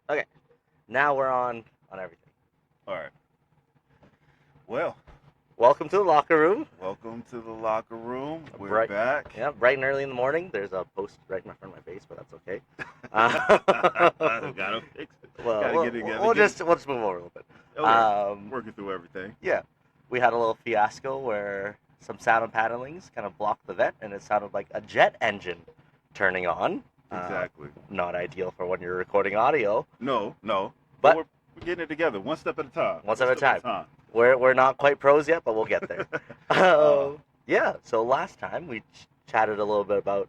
Okay, now we're on everything. All right. Well, Welcome to the locker room. welcome to the locker room. We're Bright, back. yeah, bright and early in the morning. There's a post right in front of my face, but that's okay. Uh, Gotta fix it. well, Gotta we'll, get it together. we'll Get it. just we'll just move over a little bit. Okay. Working through everything. Yeah, we had a little fiasco where some sound panelings kind of blocked the vent, and it sounded like a jet engine turning on. Exactly. Not ideal for when you're recording audio, No. But but we're getting it together, one step at a time. once One at a step at a time. time. We're not quite pros yet, but we'll get there. uh, Yeah. So last time we chatted a little bit about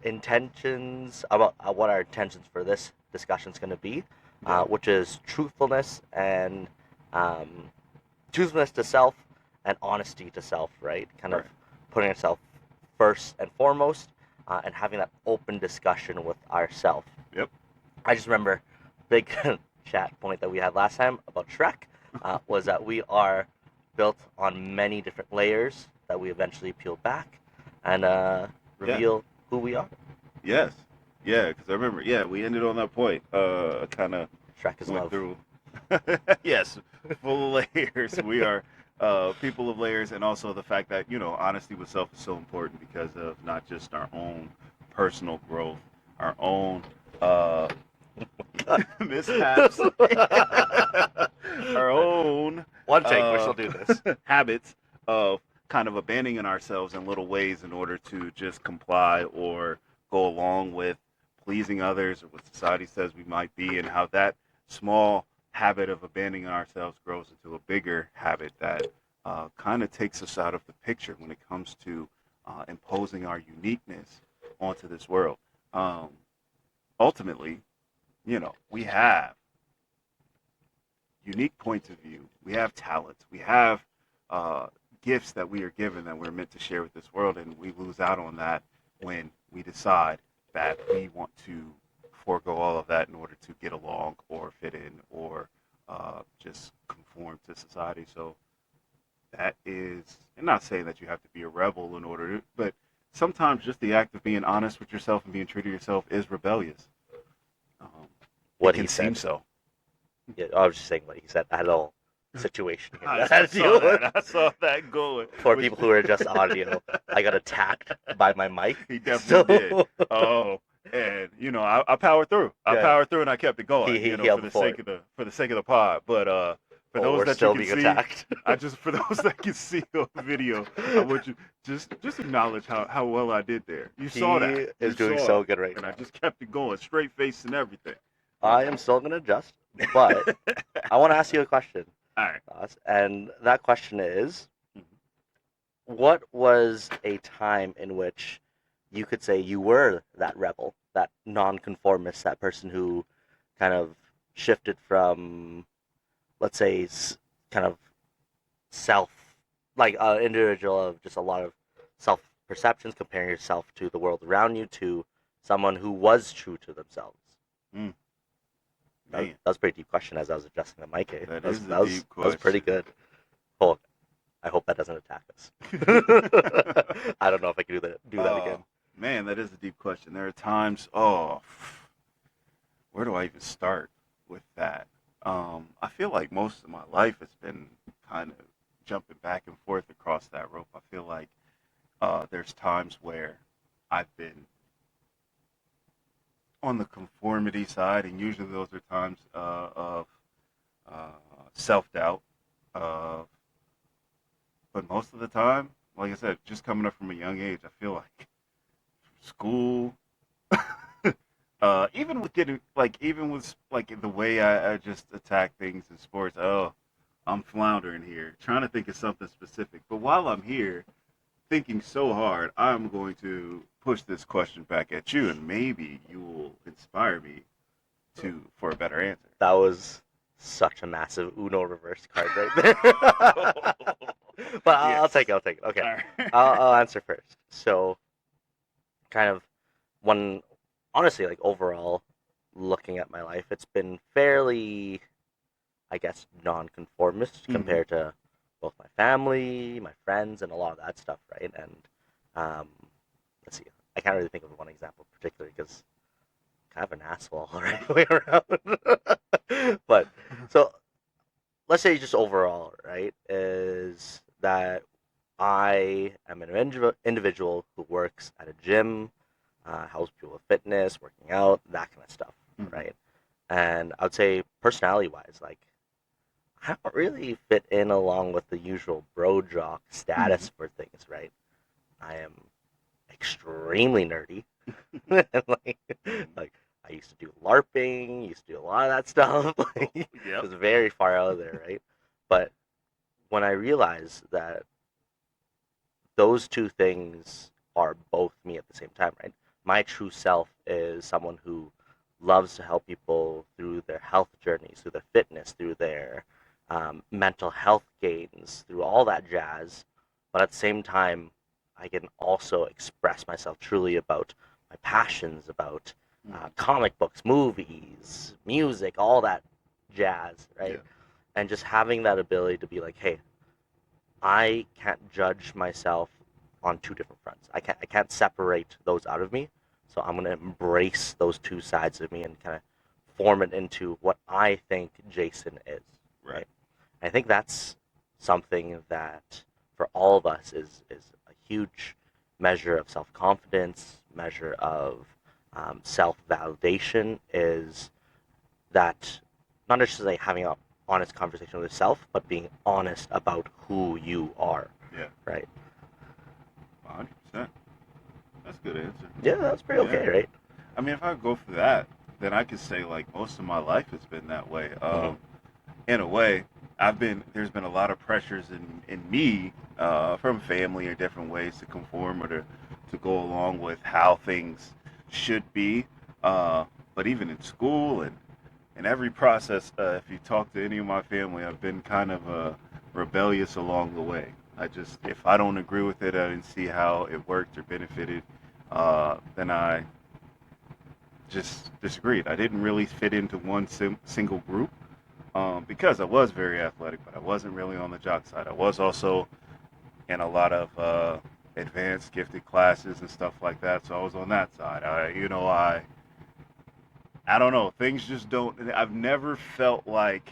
intentions, about what our intentions for this discussion is going to be, yeah. which is um, truthfulness to self and honesty to self. Right. Kind of Right. putting yourself first and foremost, and having that open discussion with ourself. Yep. I just remember big chat point that we had last time about Shrek was that we are built on many different layers that we eventually peel back and Yeah. reveal who we are. Yes. Yeah. Because I remember. Yeah. We ended on that point. Kind of Shrek is went love. through. Yes, full of layers. We are people of layers, and also the fact that honesty with self is so important because of not just our own personal growth, our own uh, mishaps, our own One take, we uh, shall do this. habits of kind of abandoning ourselves in little ways in order to just comply or go along with pleasing others or what society says we might be, and how that small habit of abandoning ourselves grows into a bigger habit that kind of takes us out of the picture when it comes to imposing our uniqueness onto this world. Um, Ultimately, we have unique points of view. We have talents. We have uh, gifts that we are given that we're meant to share with this world, and we lose out on that when we decide that we want to forego all of that in order to get along or fit in or just conform to society. So that is, I'm not saying that you have to be a rebel in order to, but sometimes just the act of being honest with yourself and being true to yourself is rebellious. Um, it What he can seem said. so. Yeah, I was just saying what he said. I had a little situation here I, that I I had to saw deal with. that. I saw that going. For Which people who are just audio, I got attacked by my mic. he definitely did. So Oh, and I powered through. I yeah, powered through, and I kept it going. he held For the the fort. sake of the pod. But for Oh, those we're that you still can being see, attacked. I just for those that can see on video, I want you just acknowledge how well I did there. You saw that. He You is doing saw so it, good right and I now. just kept it going, straight face and everything. I am still gonna adjust, but I want to ask you a question, All right. and that question is, what was a time in which you could say you were that rebel, that nonconformist, that person who kind of shifted from, let's say, kind of self, like an individual of just a lot of self perceptions, comparing yourself to the world around you, to someone who was true to themselves? Mm, That, man, that was a pretty deep question as I was adjusting the mic. Eh? that That was is a that was deep that was pretty question. good. Oh, I hope that doesn't attack us. I don't know if I can do that Oh again. man, that is a deep question. There are times. Oh, where do I even start with that? I feel like most of my life has been kind of jumping back and forth across that rope. I feel like there's times where I've been on the conformity side, and usually those are times of uh, self doubt. Uh, but most of the time, like I said, just coming up from a young age, I feel like school, even with getting like even with like the way I just attack things in sports. Oh, I'm floundering here, trying to think of something specific. But while I'm here thinking so hard, I'm going to push this question back at you, and maybe you will inspire me to for a better answer. That was such a massive Uno reverse card right there. But I'll take Yes. it. I'll take it. Okay, All right. I'll answer first. So, kind of one, honestly, like overall, looking at my life, it's been fairly, I guess, nonconformist Hmm. compared to both my family, my friends, and a lot of that stuff, right? And um, let's see, I can't really think of one example particularly because kind of an asshole all right way around. But so let's say just overall, right, is that I am an individual who works at a gym, helps people with fitness, working out, that kind of stuff, Mhm. right? And I would say personality wise, like I don't really fit in along with the usual bro jock Mhm. status for things, right? I am extremely nerdy. And Mhm. like I used to do LARPing, used to do a lot of that stuff. Oh, Like it yep. was very far out of there, right? But when I realized that those two things are both me at the same time, right? My true self is someone who loves to help people through their health journeys, through their fitness, through their mental health gains, through all that jazz. But at the same time, I can also express myself truly about my passions, about Mhm. comic books, movies, music, all that jazz, right? Yeah. And just having that ability to be like, hey, I can't judge myself on two different fronts. I can't separate those out of me. So I'm gonna embrace those two sides of me and kind of form it into what I think Jason is, Right. right? I think that's something that for all of us is a huge measure of self confidence, measure of self validation. Is that not necessarily having an honest conversation with yourself, but being honest about who you are, Yeah. right? 100%. That's a good answer. Yeah, that's pretty Yeah. okay, right? I mean, if I go for that, then I could say like most of my life has been that way. Mm-hmm. In a way, there's been a lot of pressures in me from family or different ways to conform or to go along with how things should be. Uh, but even in school and in every process, if you talk to any of my family, I've been kind of rebellious along the way. If I don't agree with it, I didn't see how it worked or benefited, then I just disagreed. I didn't really fit into one single group because I was very athletic, but I wasn't really on the jock side. I was also in a lot of advanced gifted classes and stuff like that, so I was on that side. I don't know. Things just don't. I've never felt like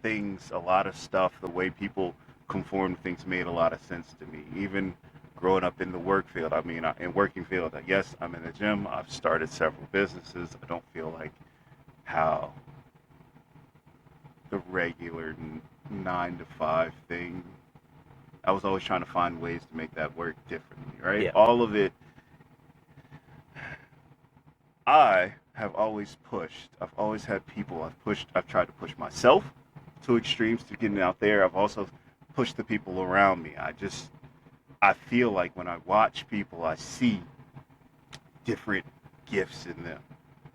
a lot of stuff, the way people conform to things made a lot of sense to me. Even growing up in the work field, I mean, in working field, yes, I'm in the gym. I've started several businesses. I don't feel like how the regular 9 to 5 thing. I was always trying to find ways to make that work differently, right? Yeah. All of it, I have always pushed. I've always had people I've pushed. I've tried to push myself to extremes to getting out there. I've also pushed the people around me. I feel like when I watch people, I see different gifts in them.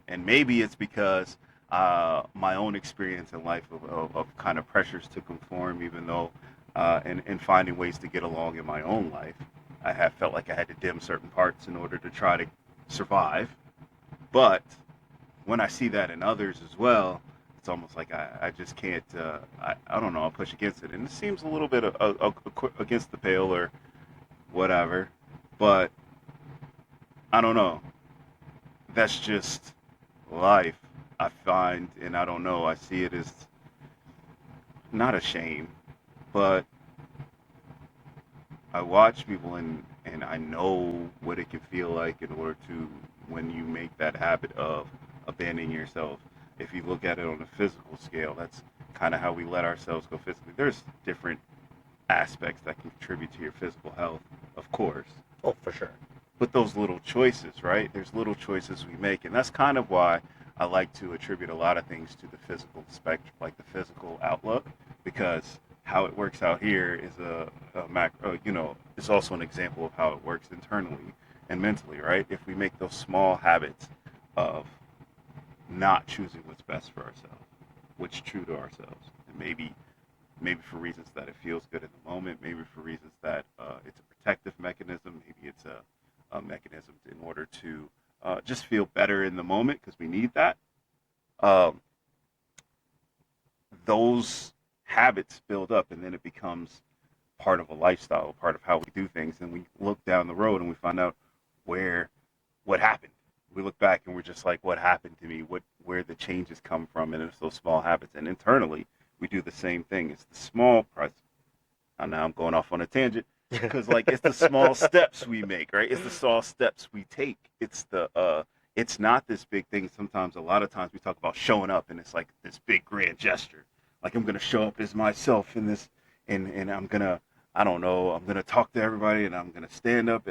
And maybe it's because my own experience in life of kind of pressures to conform, even though, and finding ways to get along in my own life, I have felt like I had to dim certain parts in order to try to survive. But when I see that in others as well, it's almost like I just can't, I don't know, I'll push against it. And it seems a little bit against the pale or whatever. But I don't know. That's just life. I find, and I don't know, I see it as not a shame, but I watch people and I know what it can feel like in order to, when you make that habit of abandoning yourself. If you look at it on a physical scale, that's kind of how we let ourselves go physically. There's different aspects that can contribute to your physical health, of course. Oh, for sure. But those little choices, right? There's little choices we make, and that's kind of why I like to attribute a lot of things to the physical spectrum, like the physical outlook, because how it works out here is a macro, it's also an example of how it works internally and mentally, right? If we make those small habits of not choosing what's best for ourselves, what's true to ourselves, and maybe for reasons that it feels good in the moment, maybe for reasons that it's a protective mechanism, maybe it's a mechanism in order to just feel better in the moment because we need that. Um, those habits build up and then it becomes part of a lifestyle, part of how we do things. And we look down the road and we find out where what happened. we look back and we're just like, what happened to me? Where the changes come from? And it's those small habits. And internally, we do the same thing. It's the small presence. And now I'm going off on a tangent because like it's the small steps we make, right? It's the small steps we take. It's not this big thing. Sometimes, a lot of times, we talk about showing up, and it's like this big grand gesture. Like I'm gonna show up as myself in this, and I'm gonna, I don't know, I'm gonna talk to everybody, and I'm gonna stand up.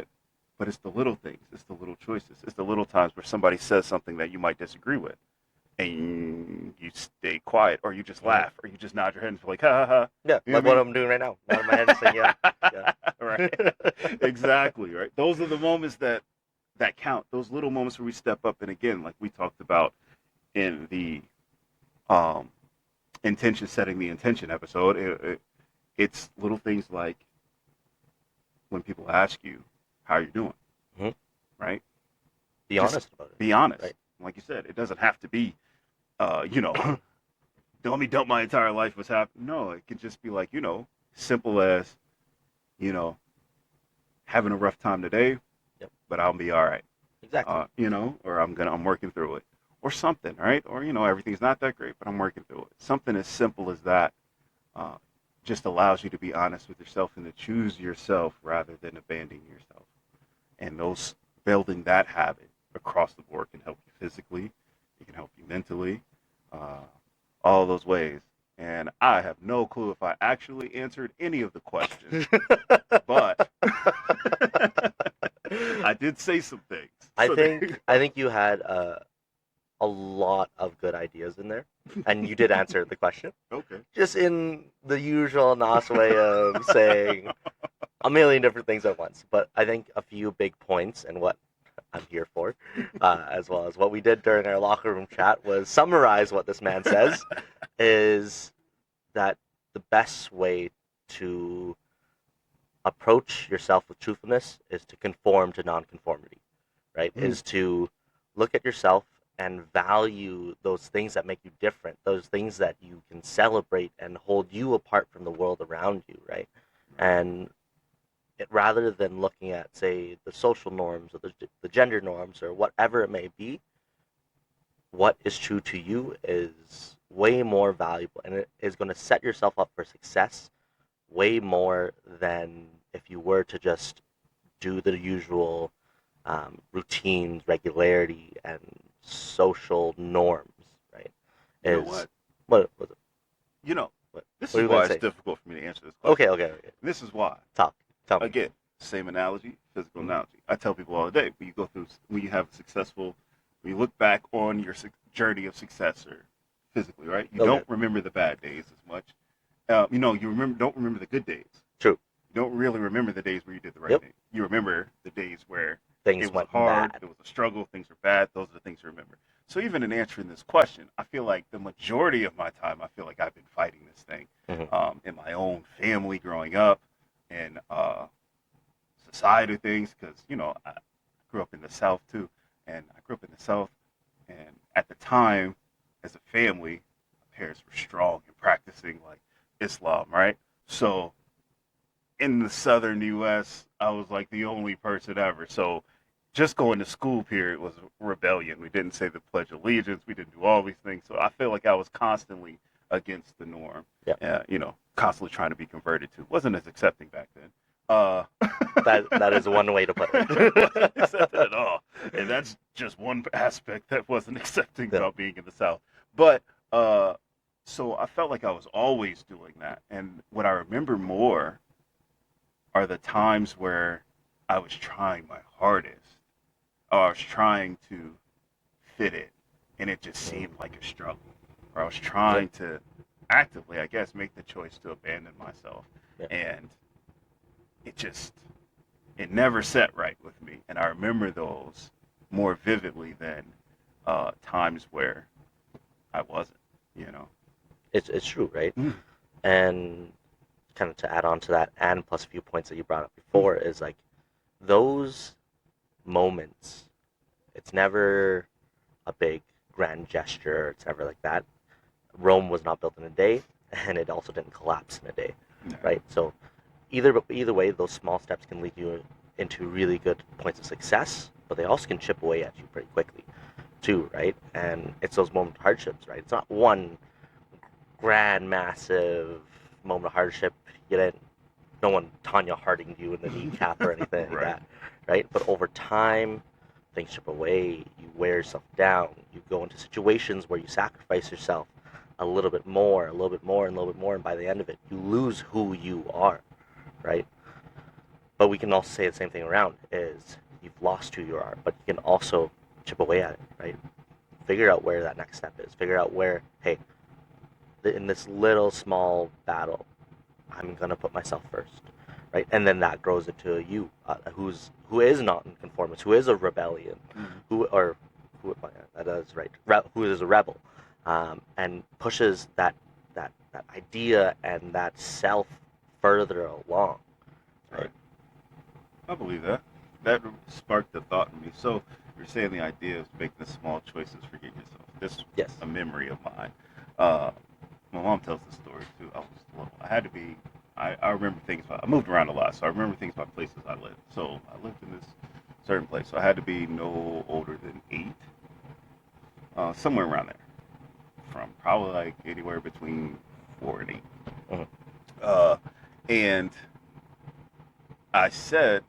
But it's the little things. It's the little choices. It's the little times where somebody says something that you might disagree with, and you stay quiet, or you just laugh, or you just nod your head and feel like, ha ha ha. Yeah, You know like what what I I'm doing right now. Nodding my head and saying, yeah, yeah. right. Exactly, right. Those are the moments that count. Those little moments where we step up, and again, like we talked about in the um intention setting the intention episode, it's little things like when people ask you how you're doing, Hmm. right? Be Just honest about it, be honest. right? Like you said, it doesn't have to be you know, let me dump my entire life what's happening. No, it can just be like, simple as, you know, having a rough time today, Yep, but I'll be all right. exactly. Or I'm working through it, or something, right? Or everything's not that great, but I'm working through it. Something as simple as that uh, just allows you to be honest with yourself and to choose yourself rather than abandoning yourself. And those building that habit across the board can help you physically, it can help you mentally, uh, all those ways. And I have no clue if I actually answered any of the questions, but I did say some things. I So there you think I think you had a lot of good ideas in there, and you did answer the question, go. Okay. just in the usual Nas way of saying a million different things at once. But I think a few big points and what I'm here for, as well as what we did during our locker room chat, was summarize what this man says is that the best way to approach yourself with truthfulness is to conform to nonconformity, right? Mm. Is to look at yourself and value those things that make you different, those things that you can celebrate and hold you apart from the world around you, right? And rather than looking at, say, the social norms or the gender norms or whatever it may be, what is true to you is way more valuable, and it is going to set yourself up for success way more than if you were to just do the usual routines, regularity, and social norms, right? You know Is what? what was it? You know, What, this what are is you going why to it's say? difficult for me to answer this Okay, question. okay, okay. This is why. Talk. Tell me. Again, same analogy, physical Mhm. analogy. I tell people all the day, when you have a successful, when you look back on your journey of success or physically, right? You Okay. don't remember the bad days as much. Don't remember the good days. True. You don't really remember the days where you did the right Yep. thing. You remember the days where Things it was went hard, bad. it was a struggle, things were bad. Those are the things you remember. So even in answering this question, I feel like the majority of my time, I feel like I've been fighting this thing Hmm. in my own family growing up, and society things, because I grew up in the South too, and I grew up in the South, and at the time, as a family, my parents were strong and practicing like Islam, right? So in the southern U.S., I was like the only person ever. So just going to school period was rebellion. We didn't say the Pledge of Allegiance. We didn't do all these things. So I feel like I was constantly against the norm. Yeah. Constantly trying to be converted to. Wasn't as accepting back then. Uh, That is one way to put wasn't it. accepted at all, and that's just one aspect that wasn't accepting Yeah. about being in the South. But so I felt like I was always doing that, and what I remember more are the times where I was trying my hardest, or I was trying to fit in, and it just seemed like a struggle. Or I was Yep. trying to actively, I guess, make the choice to abandon myself, Yep. and it just it never set right with me. And I remember those more vividly than times where I wasn't. You know. It's true, right? Mm. And kind of to add on to that, and plus a few points that you brought up Mm. before, is like those moments. It's never a big grand gesture. It's never like that. Rome was not built in a day, and it also didn't collapse in a day, Yeah. right? So either way, those small steps can lead you into really good points of success. but they also can chip away at you pretty quickly too, right? And it's those moment of hardships, right? It's not one grand, massive moment of hardship. You didn't, no one Tanya Harding you in the kneecap or anything like Right. that, right? But over time, things chip away. You wear yourself down. You go into situations where you sacrifice yourself a little bit more, a little bit more, and a little bit more, and by the end of it, you lose who you are, right? But we can also say the same thing around: is you've lost who you are, but you can also chip away at it, right? Figure out where that next step is. Figure out where, hey, in this little small battle, I'm gonna put myself first, right? And then that grows into you, who is not in conformist, who is a rebellion, Mm-hmm. who that is right, who is a rebel, and pushes that idea and that self further along, right? Right. I believe that. That sparked the thought in me. So you're saying the idea of making the small choices, forget yourself. This is Yes. a memory of mine. Uh, my mom tells the story too. I was little. I had to be. I remember things. I moved around a lot, so I remember things about places I lived. So I lived in this certain place. So I had to be no older than 8, somewhere around there. From probably like anywhere between 4 and 8. Mhm. Uh, and I said,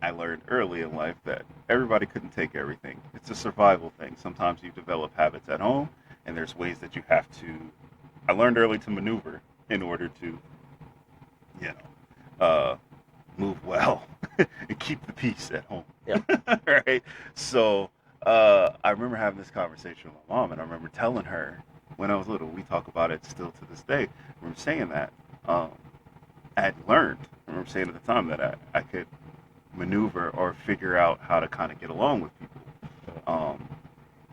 I learned early in life that everybody couldn't take everything. It's a survival thing. Sometimes you develop habits at home, and there's ways that you have to. I learned early to maneuver in order to, you move well and keep the peace at home. Yeah. Right? So I remember having this conversation with my mom, and I remember telling her when I was little, we talk about it still to this day. I remember saying that um, I had learned, I remember saying at the time that I could maneuver or figure out how to kind of get along with people. Um,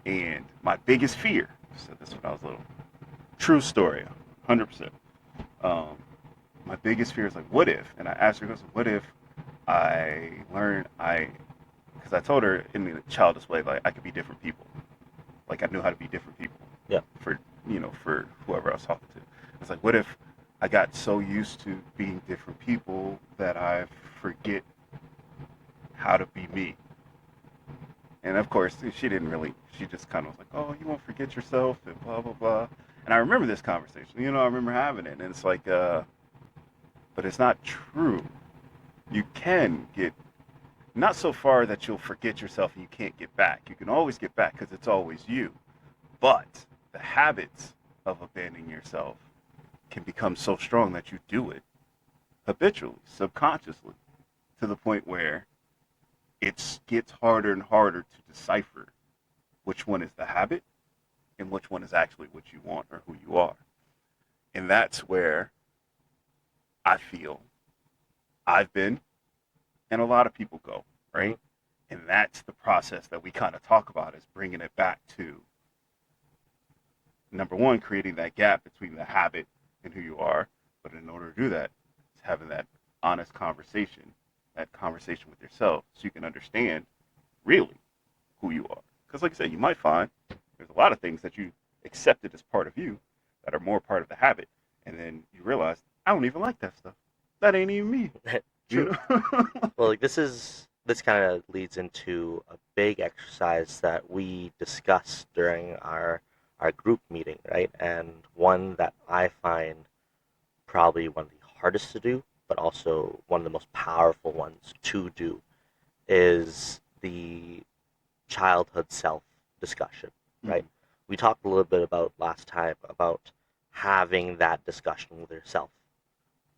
and my biggest fear, I said this when I was little, true story, 100%. Um, my biggest fear is like, what if? And I asked her, what if I learned because I told her in a childish way, like I could be different people. Like I knew how to be different people Yeah. for whoever I was talking to. It's like, what if I got so used to being different people that I forget how to be me? And of course, she didn't really. She just kind of was like, "Oh, you won't forget yourself," and blah blah blah. And I remember this conversation. I remember having it, and it's like, but it's not true. You can get not so far that you'll forget yourself and you can't get back. You can always get back because it's always you. But the habits of abandoning yourself can become so strong that you do it habitually, subconsciously, to the point where it gets harder and harder to decipher which one is the habit and which one is actually what you want or who you are. And that's where I feel I've been and a lot of people go, right? And that's the process that we kind of talk about, is bringing it back to number one, creating that gap between the habit and who you are. But in order to do that, it's having that honest conversation, that conversation with yourself, so you can understand really who you are. Because like I said, you might find there's a lot of things that you accepted as part of you that are more part of the habit. And then you realize, I don't even like that stuff. That ain't even me. True. You know? Well, like this kind of leads into a big exercise that we discussed during our group meeting, right? And one that I find probably one of the hardest to do, but also one of the most powerful ones to do, is the childhood self discussion, right? Mm-hmm. We talked a little bit about last time about having that discussion with yourself.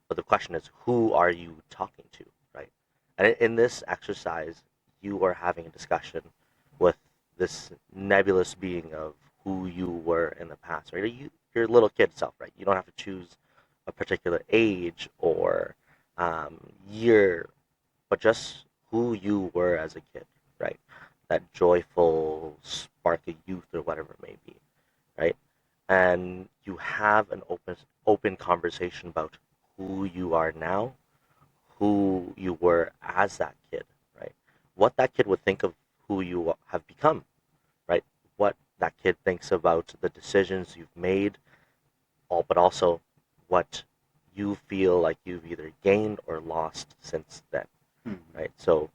But the question is, who are you talking to, right? And in this exercise, you are having a discussion with this nebulous being of who you were in the past, right? Your little kid self, right? You don't have to choose a particular age or year, but just who you were as a kid, right? That joyful spark of youth or whatever it may be, right? And you have an open conversation about who you are now, who you were as that kid, right? What that kid would think of who you have become, right? What that kid thinks about the decisions you've made, but also what you feel like you've either gained or lost since then, Mm-hmm. right? So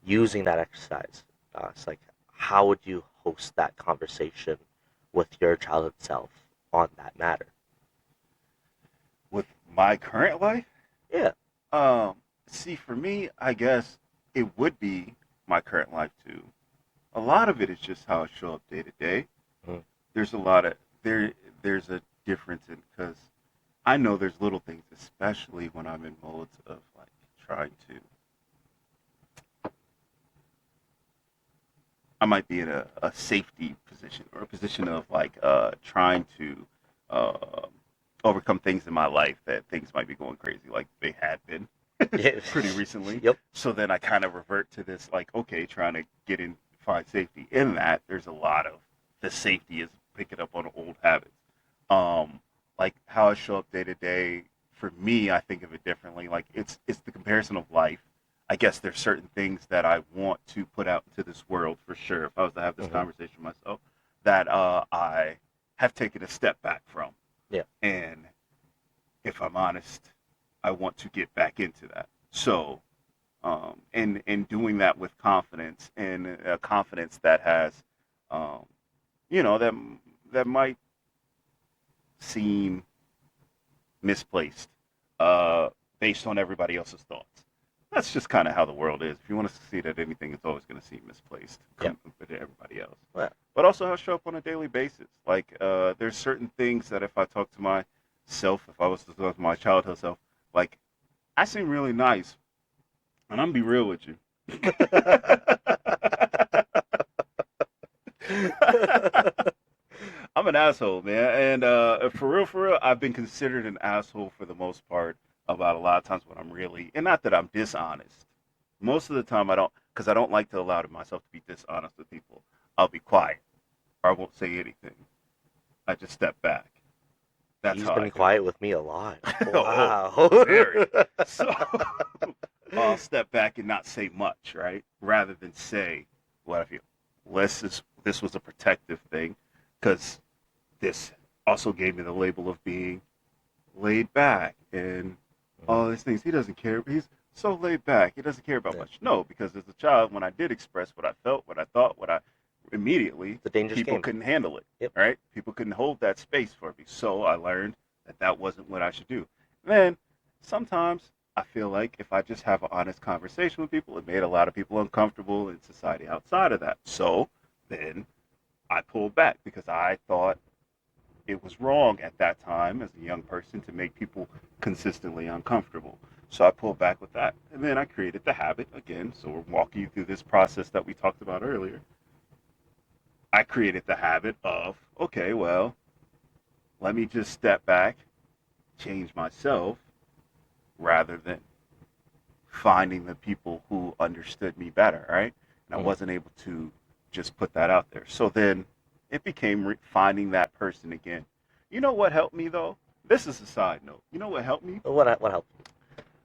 using that exercise, it's like, how would you host that conversation with your childhood self on that matter? With my current life, Yeah. see, for me, I guess it would be my current life too. A lot of it is just how I show up day to day. Mm. There's a lot of there. There's a difference in because I know there's little things, especially when I'm in modes of like trying to. I might be in a safety position or a position of like trying to uh, overcome things in my life that things might be going crazy, like they had been Yeah. pretty recently. Yep. So then I kind of revert to this, like, okay, trying to get in, find safety. In that, there's a lot of the safety is picking up on old habits. Um, like how I show up day to day. For me, I think of it differently. Like it's the comparison of life. I guess there's certain things that I want to put out into this world for sure. If I was to have this Hmm. conversation with myself, that I have taken a step back from, Yeah. and if I'm honest, I want to get back into that. So, and doing that with confidence and confidence that has, um, that might seem misplaced, uh, based on everybody else's thoughts. That's just kind of how the world is. If you want to succeed at anything, it's always going to seem misplaced Yeah. compared to everybody else. Well, But also, how I show up on a daily basis. Like, there's certain things that if I talk to myself, if I was to talk to my childhood self, like, I seem really nice, and I'm gonna be real with you. I'm an asshole, man, and for real, I've been considered an asshole for the most part about a lot of times when I'm really, and not that I'm dishonest. Most of the time, I don't, because I don't like to allow myself to be dishonest with people. I'll be quiet, or I won't say anything. I just step back. That's he's how I been do it. quiet with me a lot. Oh, Wow. very. So I'll step back and not say much, right? Rather than say what I feel. This was a protective thing, because this also gave me the label of being laid back and all these things. He doesn't care. He's so laid back. He doesn't care about Yeah. much. No, because as a child, when I did express what I felt, what I thought, what I immediately, It's a dangerous people game. couldn't handle it. Yep. Right? People couldn't hold that space for me. So I learned that that wasn't what I should do. Then sometimes I feel like if I just have an honest conversation with people, it made a lot of people uncomfortable in society outside of that. So then I pulled back because I thought it was wrong at that time as a young person to make people consistently uncomfortable. So I pulled back with that. And then I created the habit again. So we're walking you through this process that we talked about earlier. I created the habit of, okay, well, let me just step back, change myself, rather than finding the people who understood me better, right? And I Mhm. wasn't able to just put that out there. So then it became finding that person again. You know what helped me though? This is a side note. You know what helped me? What helped?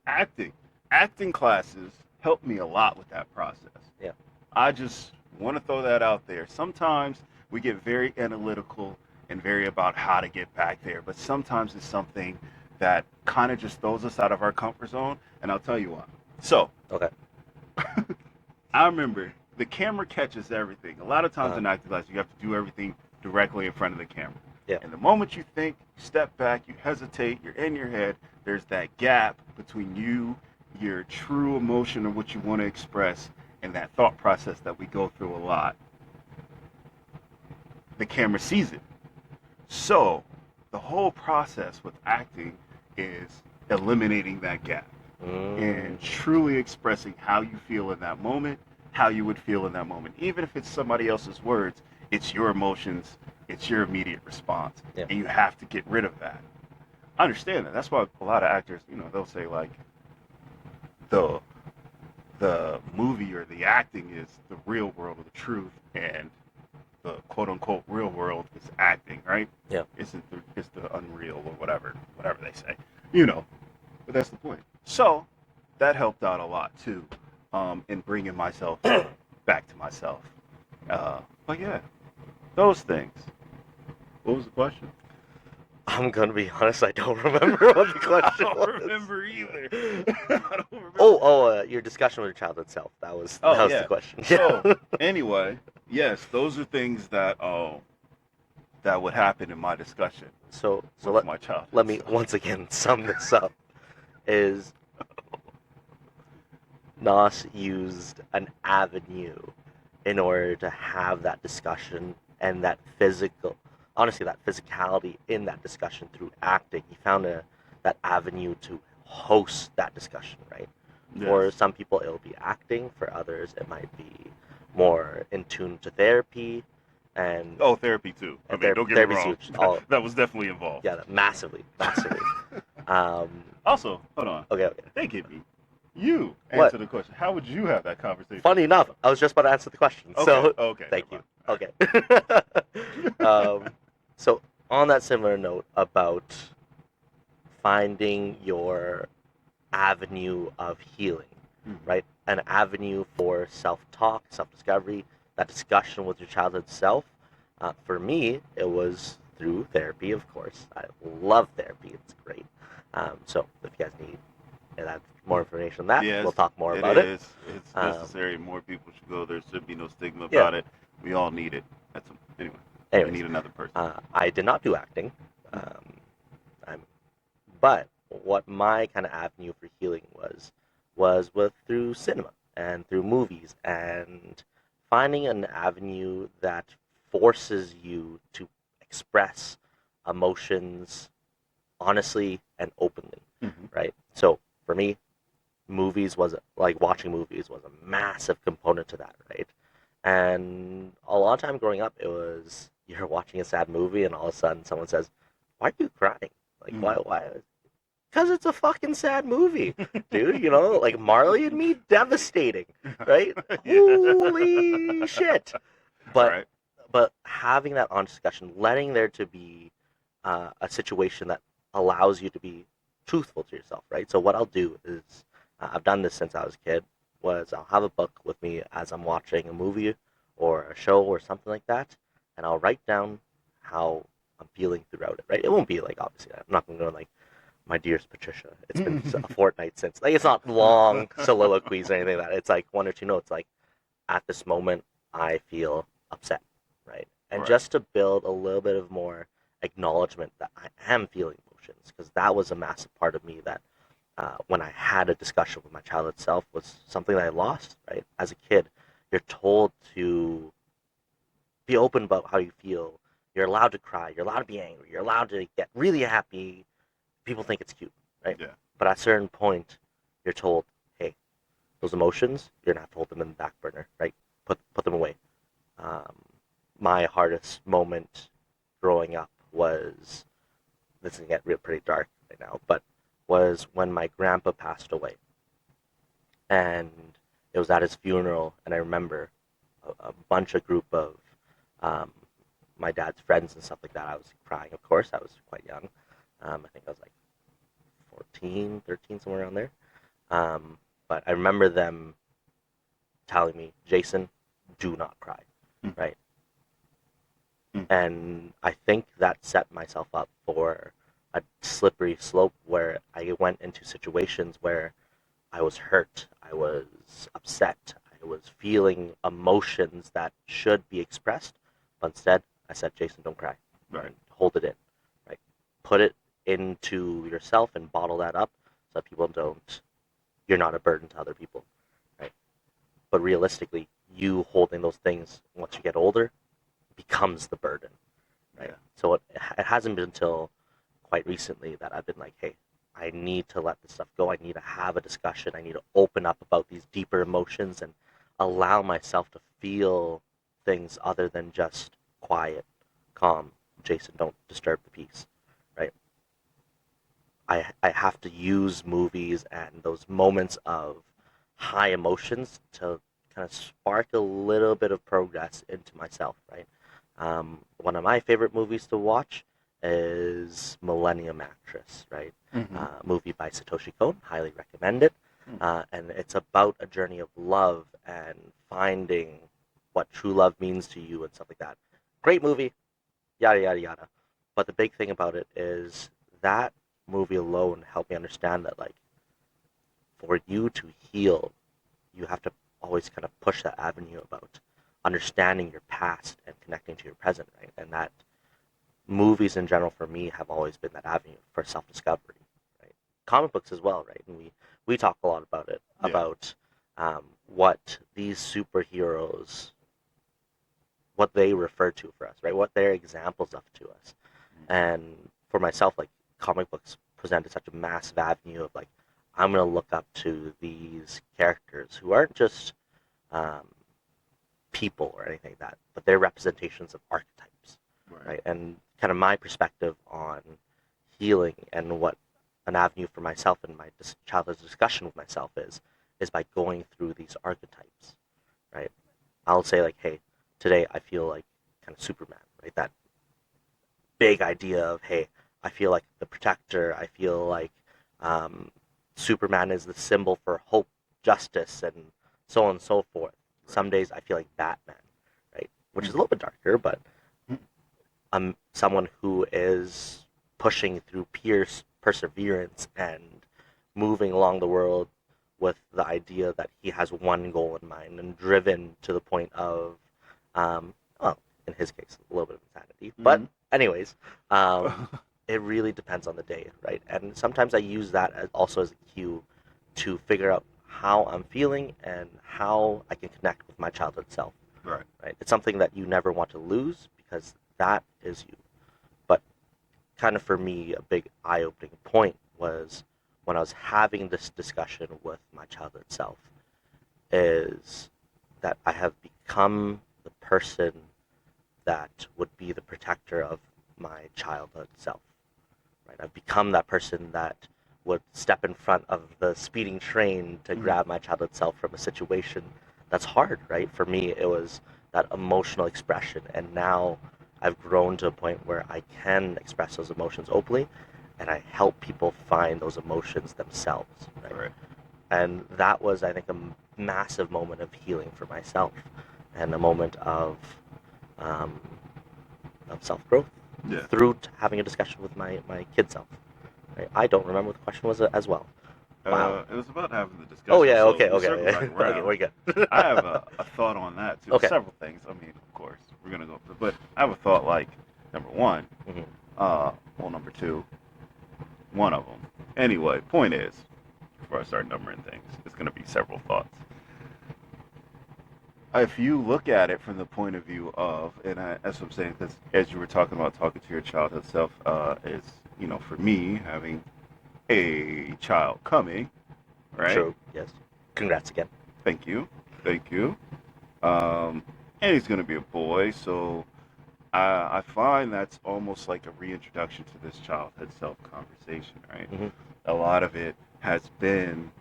Acting. Acting classes helped me a lot with that process. Yeah. I just want to throw that out there. Sometimes we get very analytical and very about how to get back there, but sometimes it's something that kind of just throws us out of our comfort zone, and I'll tell you why. So, Okay. I remember the camera catches everything. A lot of times Uh-huh. in acting class, you have to do everything directly in front of the camera. Yeah. And the moment you think, you step back, you hesitate, you're in your head, there's that gap between you, your true emotion of what you want to express, and that thought process that we go through a lot. The camera sees it. So, the whole process with acting is eliminating that gap Mm. and truly expressing how you feel in that moment, how you would feel in that moment. Even if it's somebody else's words, it's your emotions, it's your immediate response, Yeah. and you have to get rid of that. I understand that. That's why a lot of actors, they'll say like the the movie or the acting is the real world of the truth, and the quote unquote real world is acting, right? Yeah. It's the unreal or whatever they say, you know. But that's the point. So that helped out a lot too, in bringing myself back to myself. But yeah, those things. What was the question? I'm gonna be honest. I don't remember what the I question don't was. remember either. I don't remember. Your discussion with your child itself. That was Oh the yeah. question. So Yeah. anyway, yes, those are things that that would happen in my discussion So with my childhood let me self. once again sum this up. Is Nas used an avenue in order to have that discussion and that honestly, that physicality in that discussion through acting. He found that avenue to host that discussion, right? Yes. For some people, it'll be acting. For others, it might be more in tune to therapy, and Oh, therapy too. I mean, don't get me therapy's wrong. huge. All That was definitely involved. yeah, massively, massively. Um, Also, hold on. okay, okay. They give me. You What? answer the question. How would you have that conversation? Funny enough, I was just about to answer the question. Okay. So Okay. thank Never you. mind. All Okay. right. So on that similar note about finding your avenue of healing, Mhm. right? An avenue for self-talk, self-discovery, that discussion with your childhood self. For me, it was through therapy, of course. I love therapy; it's great. So if you guys need more information on that, we'll Yes, talk more it about it. is. It's Um, necessary. More people should go. There should be no stigma yeah. about it. We all need it. Anyway. We Anyways, need another person. I did not do acting. Mhm. I'm But what my kind of avenue for healing was with through cinema and through movies and finding an avenue that forces you to express emotions honestly and openly, Mhm. right? So for me, movies was like watching movies was a massive component to that, right? And a lot of time growing up, it was you're watching a sad movie and all of a sudden someone says, "Why are you crying? Like Mhm. why?" Because it's a fucking sad movie, dude. Like Marley and Me, devastating, right? Yeah. Holy shit! But Right. but having that honest discussion, letting there to be a situation that allows you to be truthful to yourself, right? So what I'll do is, I've done this since I was a kid. Was I'll have a book with me as I'm watching a movie or a show or something like that, and I'll write down how I'm feeling throughout it. Right? It won't be like obviously I'm not going to go like my dearest Patricia, it's been a fortnight since. Like, it's not long soliloquies or anything like that. It's like one or two notes. Like, at this moment, I feel upset, right? And Right. just to build a little bit of more acknowledgement that I am feeling emotions, because that was a massive part of me that when I had a discussion with my childhood self was something that I lost, right? As a kid, you're told to be open about how you feel. You're allowed to cry. You're allowed to be angry. You're allowed to get really happy. People think it's cute, right? Yeah. But at a certain point, you're told, hey, those emotions, you're not to hold them in the back burner, right? Put them away. Um, my hardest moment growing up was this is gonna get real pretty dark right now, but was when my grandpa passed away, and it was at his funeral, and I remember a bunch of group of um, my dad's friends and stuff like that. I was crying, of course. I was quite young. I think I was like 14, 13, somewhere around there. Um, but I remember them telling me, Jason, do not cry, Mhm. right? Mhm. And I think that set myself up for a slippery slope where I went into situations where I was hurt, I was upset, I was feeling emotions that should be expressed, but instead I said, Jason, don't cry, Right. and hold it in, right? Put it into yourself and bottle that up so that people don't, you're not a burden to other people, right? But realistically, you holding those things once you get older becomes the burden, right? Yeah. So it hasn't been until quite recently that I've been like, hey, I need to let this stuff go. I need to have a discussion. I need to open up about these deeper emotions and allow myself to feel things other than just quiet, calm. Jason, don't disturb the peace, right? I have to use movies and those moments of high emotions to kind of spark a little bit of progress into myself, right? One of my favorite movies to watch is Millennium Actress, right? Mhm. Movie by Satoshi Kon, highly recommend it. Mhm. And it's about a journey of love and finding what true love means to you and stuff like that. Great movie, yada yada yada. But the big thing about it is that movie alone helped me understand that like for you to heal, you have to always kind of push that avenue about understanding your past and connecting to your present, right? And that movies in general for me have always been that avenue for self-discovery, right? Comic books as well, right? And we talk a lot about it, Yeah. about what these superheroes, what they refer to for us, right? What they're examples of to us. Hmm. And for myself, like comic books presented such a massive avenue of like I'm gonna look up to these characters who aren't just um, people or anything like that, but they're representations of archetypes, Right. right? And kind of my perspective on healing and what an avenue for myself and my childhood discussion with myself is by going through these archetypes, right? I'll say like, hey, today I feel like kind of Superman, right? That big idea of, hey, I feel like the protector. I feel like um, Superman is the symbol for hope, justice, and so on and so forth. Right. Some days I feel like Batman, right? Which is a Hmm. little bit darker, but I'm someone who is pushing through perseverance and moving along the world with the idea that he has one goal in mind and driven to the point of, well, in his case, a little bit of insanity. But, Hmm. anyways, it really depends on the day, right? And sometimes I use that as also as a cue to figure out how I'm feeling and how I can connect with my childhood self, Right. right? It's something that you never want to lose because that is you. But kind of for me, a big eye opening point was when I was having this discussion with my childhood self, is that I have become the person that would be the protector of my childhood self. Right? I've become that person that would step in front of the speeding train to Hmm. grab my childhood self from a situation that's hard, right? For me, it was that emotional expression. And now I've grown to a point where I can express those emotions openly and I help people find those emotions themselves, right? Right. And that was, I think, a massive moment of healing for myself and a moment um, of self growth Yeah. through having a discussion with my kid self. Right? I don't remember what the question was as well. Wow. It was about having the Oh discussion, yeah. so Okay. we circle Okay. back Okay. around. We're good. I have a thought on that too. Okay. Several things. I mean, of course, we're gonna go, but I have a thought like number one, Hmm. well, number two, one of them. Anyway, point is, before I start numbering things, it's gonna be several thoughts. If you look at it from the point of view of, that's what I'm saying, because as you were talking about talking to your childhood self, is for me having a child coming, right? True. Yes. Congrats again. Thank you, thank you. Um, and he's gonna be a boy, so I find that's almost like a reintroduction to this childhood self conversation, right? Hmm. A lot of it has been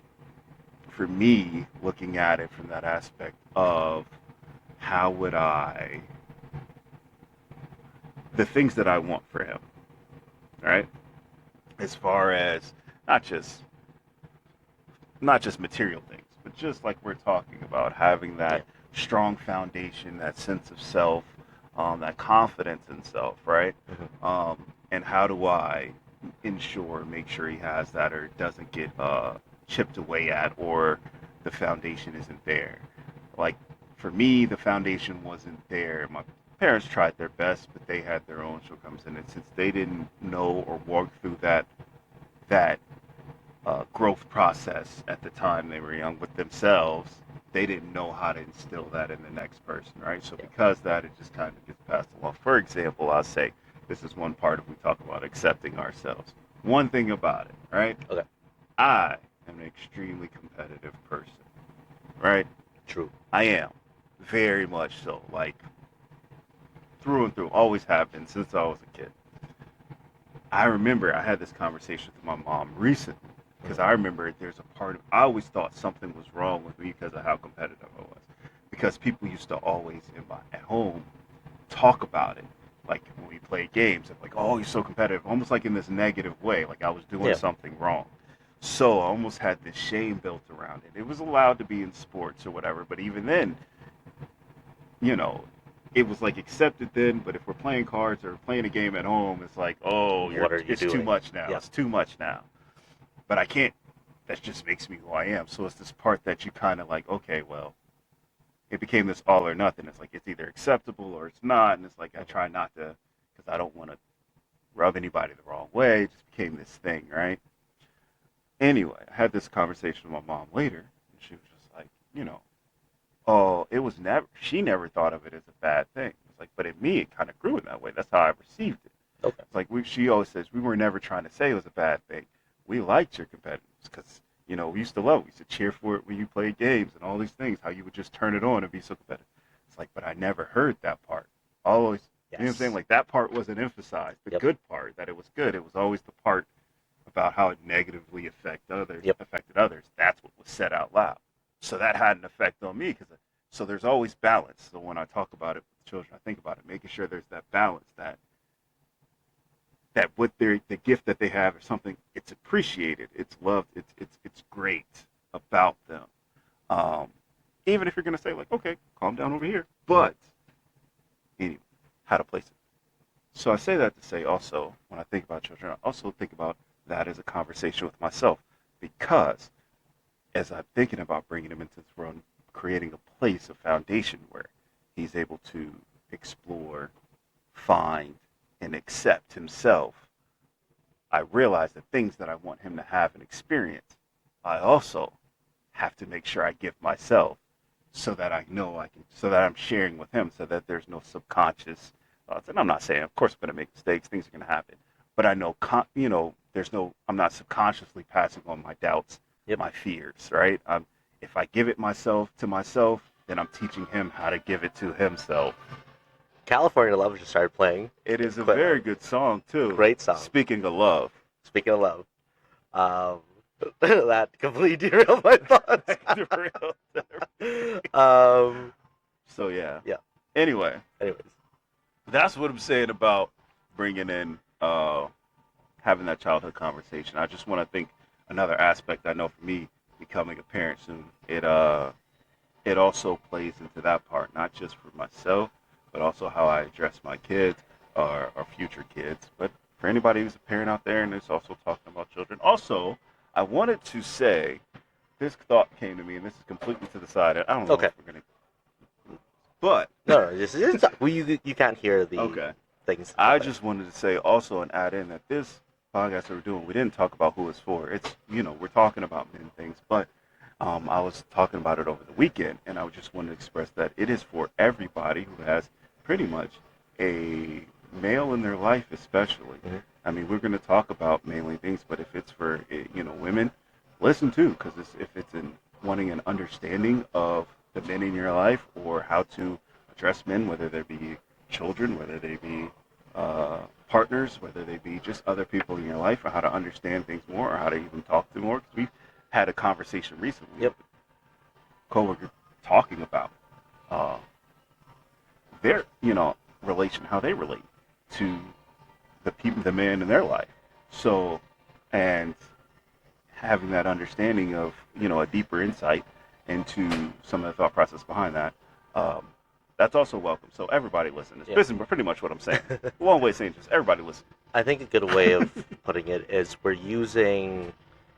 for me looking at it from that aspect of how would I the things that I want for him, right? As far as not just not just material things, but just like we're talking about having Yeah. that strong foundation, that sense of self, that confidence in self, right? Hmm. And how do I make sure he has that or doesn't get chipped away at or the foundation isn't there? Like for me, the foundation wasn't there. My parents tried their best, but they had their own shortcomings in it since they didn't know or walk through that growth process at the time they were young with themselves. They didn't know how to instill that in the next person, right? So Yeah. because that, it just kind of gets passed along. For example, I'll say this is one part of we talk about accepting ourselves. One thing about it, right? Okay. I am an extremely competitive person, right? True. I am very much so, like through and through. Always have been since I was a kid. I remember I had this conversation with my mom recently because Hmm. I remember there's a part of I always thought something was wrong with me because of how competitive I was. Because people used to always at home talk about it. Like when we played games, like, oh, you're so competitive, almost like in this negative way, like I was doing Yeah. something wrong. So I almost had this shame built around it. It was allowed to be in sports or whatever, but even then, you know, it was like accepted then, but if we're playing cards or playing a game at home, it's like, oh, What are you it's too doing? much now. Yeah. It's too much now. But I can't. That just makes me who I am. So it's this part that you kind of like, okay, well, it became this all or nothing. It's like it's either acceptable or it's not, and it's like I try not to because I don't want to rub anybody the wrong way. It just became this thing, right? Anyway, I had this conversation with my mom later, and she was just like, oh, it was never. She never thought of it as a bad thing. It's like, but in me, it kind of grew in that way. That's how I received it. Okay. It's like she always says we were never trying to say it was a bad thing. We liked your competitiveness because we used to love it. We used to cheer for it when you played games and all these things. How you would just turn it on and be so competitive. It's like, but I never heard that part. Always, you know what I'm saying? Yes. Like that part wasn't emphasized. The Yep. good part, that it was good. It was always the part about how it negatively Yep. affected others. That's what was said out loud. So that had an effect on me because so there's always balance. So when I talk about it with children, I think about it, making sure there's that balance that what the gift that they have or something, it's appreciated, it's loved, it's great about them. Um, Even if you're gonna say like, okay, calm down over here, but anyway, how to place it. So I say that to say also, when I think about children, I also think about that as a conversation with myself because as I'm thinking about bringing him into this world, creating a place, a foundation where he's able to explore, find, and accept himself, I realize the things that I want him to have and experience, I also have to make sure I give myself so that I know I can, so that I'm sharing with him so that there's no subconscious thoughts. And I'm not saying, of course, I'm going to make mistakes, things are going to happen, but I know, there's no, I'm not subconsciously passing on my doubts, Yep. my fears, right? If I give it myself to myself, then I'm teaching him how to give it to himself. California Love just started playing. It is a very good song, too. Great song. Speaking of love. Speaking of love, that completely derailed my thoughts. So, yeah. Yeah. Anyway, Anyways. that's what I'm saying about bringing in, having that childhood conversation. I just want to think another aspect. I know for me, becoming a parent soon, it also plays into that part, not just for myself, but also how I address my kids or future kids. But for anybody who's a parent out there and is also talking about children, also, I wanted to say this thought came to me, and this is completely to the side. I don't know Okay. if we're gonna, but No, this is well, you can't hear the okay. things. I just wanted to say also and add in that this podcast that we're doing, we didn't talk about who it's for. It's, we're talking about many things, but I was talking about it over the weekend, and I just wanted to express that it is for everybody who has pretty much a male in their life, especially. Mm-hmm. I mean, we're going to talk about mainly things, but if it's for, women, listen too, because if it's in wanting an understanding of the men in your life or how to address men, whether they be children, whether they be partners, whether they be just other people in your life, or how to understand things more, or how to even talk to more. Because we've had a conversation recently Yep. with a coworker talking about uh, their, relation, how they relate to the people, the man in their life. So, and having that understanding of, a deeper insight into some of the thought process behind that. That's also welcome. So everybody listen. This is pretty much what I'm saying. One way of saying just everybody listen. I think a good way of putting it is we're using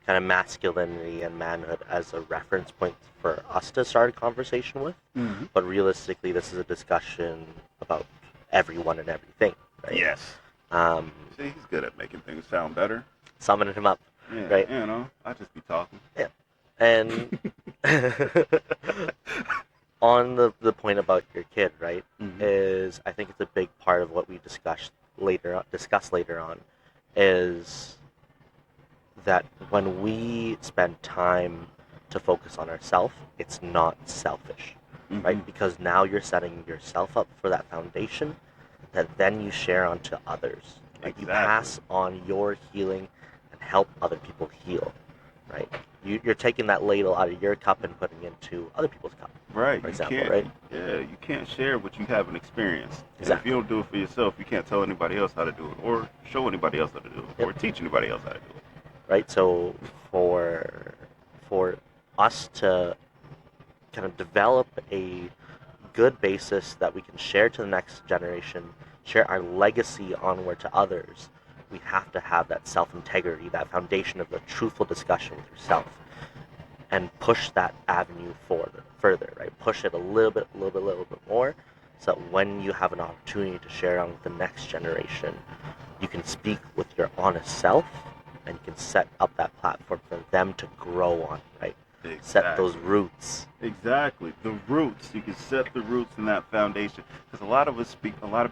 kind of masculinity and manhood as a reference point for us to start a conversation with. Mm-hmm. But realistically, this is a discussion about everyone and everything. Right? Yes. Um, See, he's good at making things sound better. Summoning him up. Yeah, right? I just be talking. Yeah. And on the point about your kid, right, Mm-hmm. is I think it's a big part of what we discuss later on, is that when we spend time to focus on ourselves, it's not selfish, Mm-hmm. right? Because now you're setting yourself up for that foundation that then you share onto others. Right? Exactly. You pass on your healing and help other people heal, right? You're taking that ladle out of your cup and putting it into other people's cup, Right. for You example, can't. right? Yeah, you can't share what you haven't experienced. And if Exactly. you don't do it for yourself, you can't tell anybody else how to do it, or show anybody else how to do it, Yep. or teach anybody else how to do it. Right? So for us to kind of develop a good basis that we can share to the next generation, share our legacy onward to others, we have to have that self-integrity, that foundation of a truthful discussion with yourself, and push that avenue further, right? Push it a little bit more, so that when you have an opportunity to share on with the next generation, you can speak with your honest self, and you can set up that platform for them to grow on, right? Exactly. Set those roots. Exactly. The roots. You can set the roots in that foundation. Because a lot of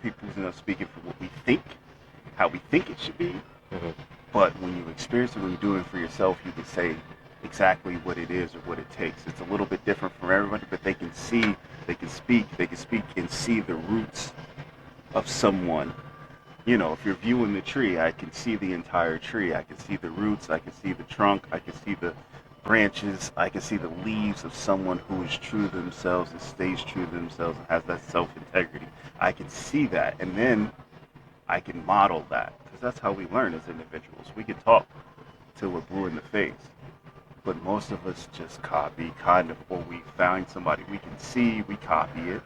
people end up speaking for what we think, how we think it should be. Mm-hmm. But when you experience it, when you do it for yourself, you can say exactly what it is or what it takes. It's a little bit different from everybody, but they can speak and see the roots of someone. You know, if you're viewing the tree, I can see the entire tree. I can see the roots. I can see the trunk. I can see the branches. I can see the leaves of someone who is true to themselves and stays true to themselves and has that self-integrity. I can see that, and then I can model that, because that's how we learn as individuals. We can talk till we're blue in the face, but most of us just copy, kind of, or we find somebody we can see, we copy it,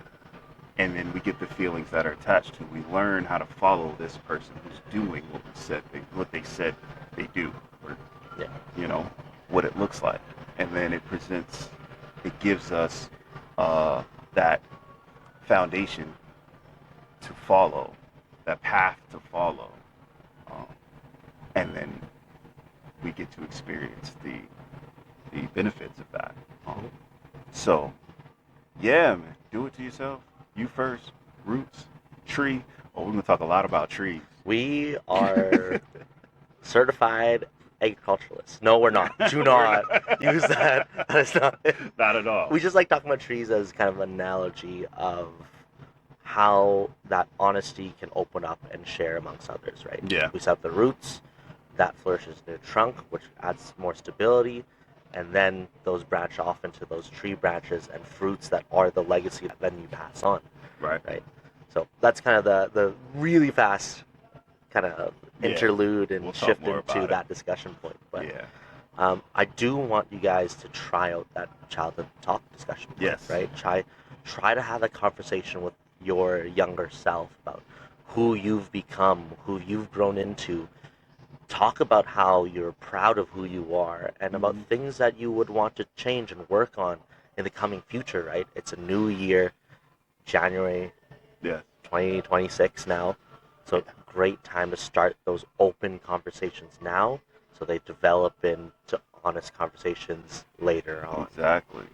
and then we get the feelings that are attached to it. We learn how to follow this person who's doing what they said they do, or Yeah. you know, what it looks like, and then it gives us that foundation to follow, that path to follow, um, and then we get to experience the benefits of that. So, yeah, man, do it to yourself. You first. Roots, tree. Oh, we're gonna talk a lot about trees. We are certified agriculturalists. No, we're not. Do not use that. That is not it. Not at all. We just like talking about trees as kind of an analogy of how that honesty can open up and share amongst others, right? Yeah. We set up the roots, that flourishes in the trunk, which adds more stability, and then those branch off into those tree branches and fruits that are the legacy that then you pass on. Right. So that's kind of the really fast kind of interlude and we'll talk shift more into about that discussion point. But yeah. I do want you guys to try out that childhood talk discussion point, Yes. right? Try to have a conversation with your younger self about who you've become, who you've grown into. Talk about how you're proud of who you are and about things that you would want to change and work on in the coming future, right? It's a new year, January Yeah. 2026 now. So great time to start those open conversations now so they develop into honest conversations later on. Exactly.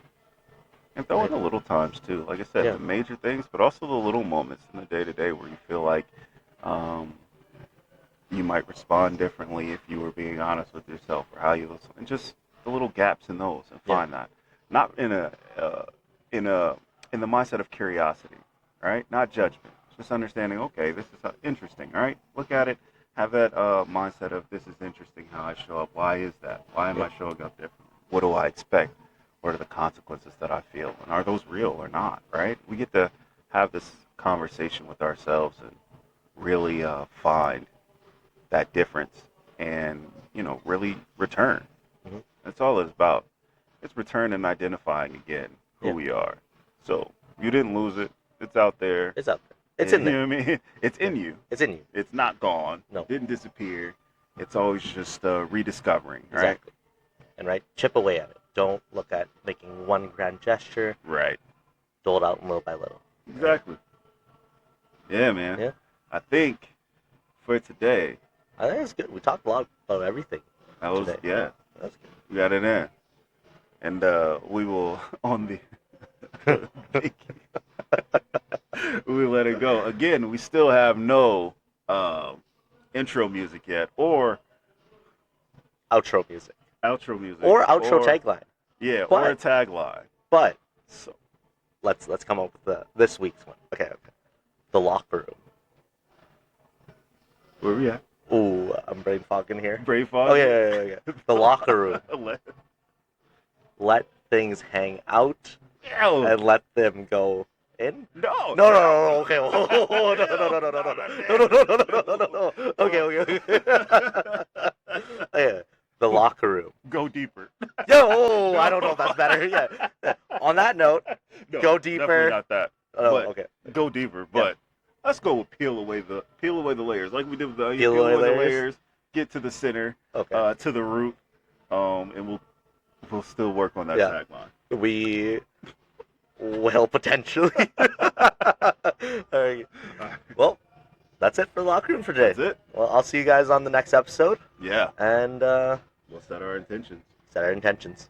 And throw in the little times too. Like I said, Yeah. the major things, but also the little moments in the day to day where you feel like you might respond differently if you were being honest with yourself, or how you listen, and just the little gaps in those, and find that. Not in the mindset of curiosity, right? Not judgment. Just understanding. Okay, this is interesting. All right, look at it. Have that mindset of, this is interesting how I show up. Why is that? Why am I showing up differently? What do I expect? What are the consequences that I feel? And are those real or not, right? We get to have this conversation with ourselves and really find that difference and, really return. Mhm. That's all it's about. It's return and identifying again who we are. So you didn't lose it. It's out there. It's up there. It's in there. You know what I mean? It's in you. It's in you. It's not gone. No. Didn't disappear. It's always just rediscovering, right? Exactly. And chip away at it. Don't look at making one grand gesture. Right. Dole it out little by little. Exactly. Yeah, man. Yeah. I think for today, I think it's good. We talked a lot about everything. that was today. yeah. That's good. We got it in, and we will on the we let it go again. We still have no intro music yet, or Outro music. outro music, Or outro tagline. Yeah, But- or a tagline. But So let's come up with this week's one. Okay. The locker room. where we at? Ooh, I'm brain fogging here. Brave Fog? Oh yeah. The locker room. Let things hang out Ew. and let them go in. No. No. Okay. No. Okay. Yeah. The locker room. Go deeper. Yo, I don't know if that's better. Yeah. On that note, No, go definitely deeper. not that. go deeper, Yeah. but let's go with peel away the layers, like we did with the onion. Peel Peel away away the layers. layers, get to the center, Okay. to the root, and we'll still work on that Yeah. tagline. We will potentially. All right. Well, that's it for Locker Room for today. That's it. Well, I'll see you guys on the next episode, Yeah. and We'll set our intentions. set our intentions.